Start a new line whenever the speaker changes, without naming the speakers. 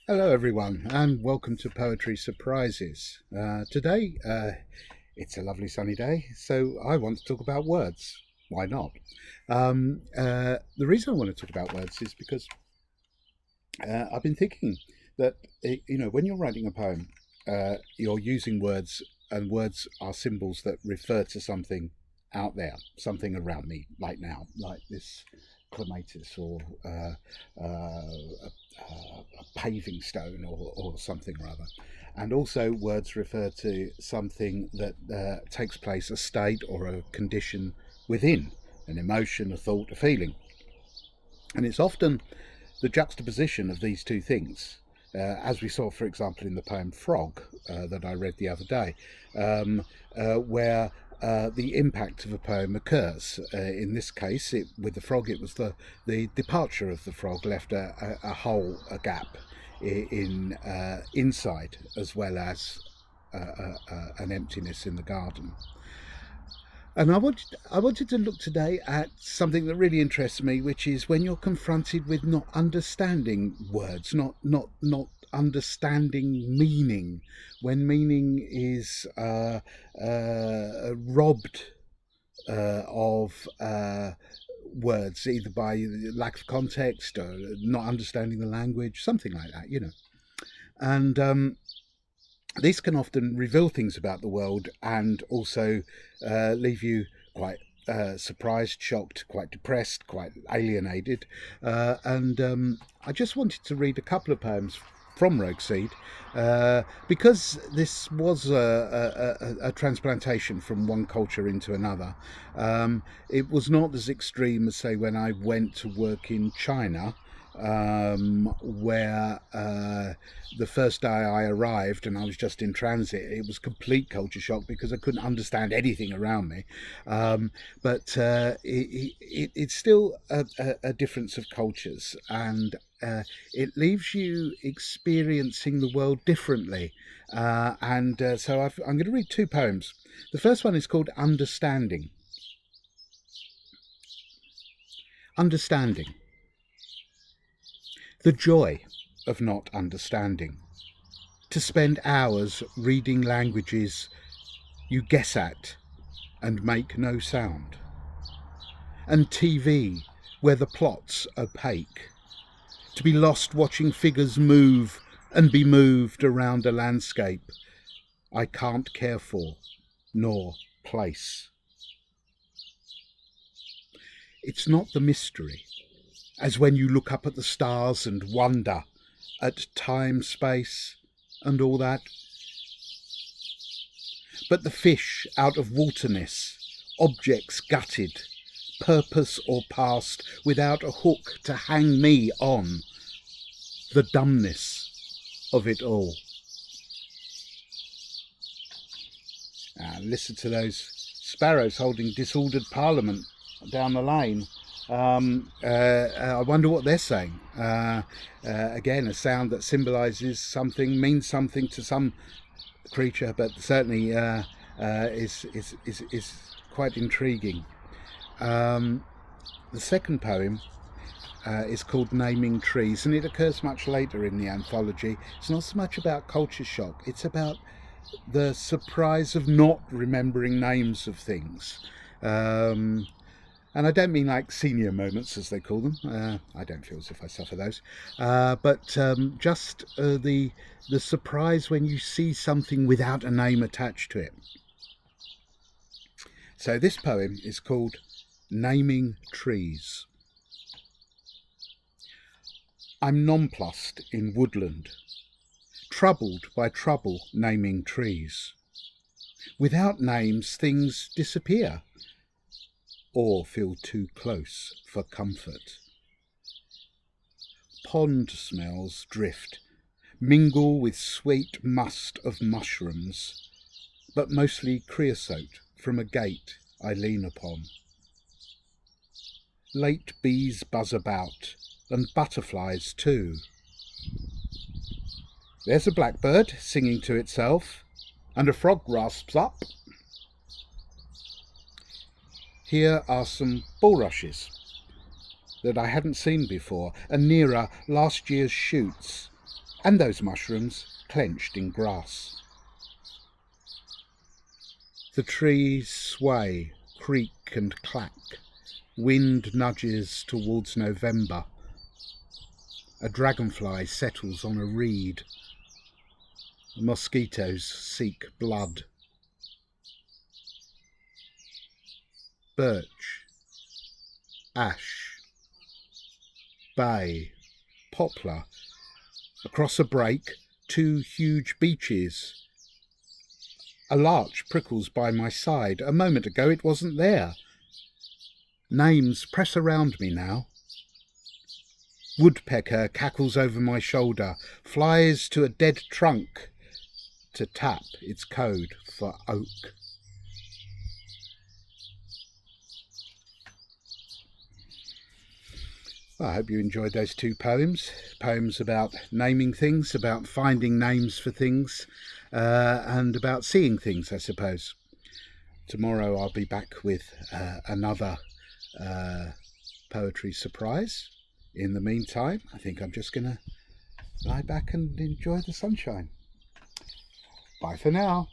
Hello, everyone, and welcome to Poetry Surprises. Today, it's a lovely sunny day, so I want to talk about words. Why not? The reason I want to talk about words is because I've been thinking that, when you're writing a poem, you're using words, and words are symbols that refer to something out there, something around me, like now, like this clematis or a paving stone or something or other. And also, words refer to something that takes place, a state or a condition within, an emotion, a thought, a feeling. And it's often the juxtaposition of these two things, as we saw, for example, in the poem Frog that I read the other day, where the impact of a poem occurs. In this case, with the frog, it was the departure of the frog left a hole, a gap in inside, as well as an emptiness in the garden. And I wanted to look today at something that really interests me, which is when you're confronted with not understanding words, not understanding meaning, when meaning is robbed of words, either by lack of context or not understanding the language, something like that. And these can often reveal things about the world and also leave you quite surprised, shocked, quite depressed, quite alienated. And I just wanted to read a couple of poems from Rogue Seed because this was a transplantation from one culture into another. It was not as extreme as, say, when I went to work in China, where the first day I arrived and I was just in transit, it was complete culture shock because I couldn't understand anything around me. But it's still a difference of cultures, and it leaves you experiencing the world differently. So I'm going to read two poems. The first one is called Understanding. Understanding. The joy of not understanding. To spend hours reading languages you guess at and make no sound. And TV where the plot's opaque. To be lost watching figures move and be moved around a landscape I can't care for nor place. It's not the mystery, as when you look up at the stars and wonder at time, space, and all that. But the fish out of waterness, objects gutted, purpose or past, without a hook to hang me on, the dumbness of it all. Listen to those sparrows holding disordered parliament down the lane. I wonder what they're saying. Again, a sound that symbolises something, means something to some creature, but certainly is quite intriguing. The second poem is called Naming Trees, and it occurs much later in the anthology. It's not so much about culture shock, it's about the surprise of not remembering names of things. And I don't mean like senior moments, as they call them. I don't feel as if I suffer those. Just the surprise when you see something without a name attached to it. So this poem is called Naming Trees. I'm nonplussed in woodland, troubled by trouble naming trees. Without names, things disappear or feel too close for comfort. Pond smells drift, mingle with sweet must of mushrooms, but mostly creosote from a gate I lean upon. Late bees buzz about, and butterflies too. There's a blackbird singing to itself, and a frog rasps up. Here are some bulrushes that I hadn't seen before, and nearer last year's shoots, and those mushrooms clenched in grass. The trees sway, creak and clack. Wind nudges towards November. A dragonfly settles on a reed. The mosquitoes seek blood. Birch, ash, bay, poplar. Across a break, 2 huge beeches. A larch prickles by my side. A moment ago it wasn't there. Names press around me now. Woodpecker cackles over my shoulder, flies to a dead trunk to tap its code for oak. Well, I hope you enjoyed those 2 poems. Poems about naming things, about finding names for things, and about seeing things, I suppose. Tomorrow I'll be back with another poetry surprise. In the meantime, I think I'm just going to lie back and enjoy the sunshine. Bye for now.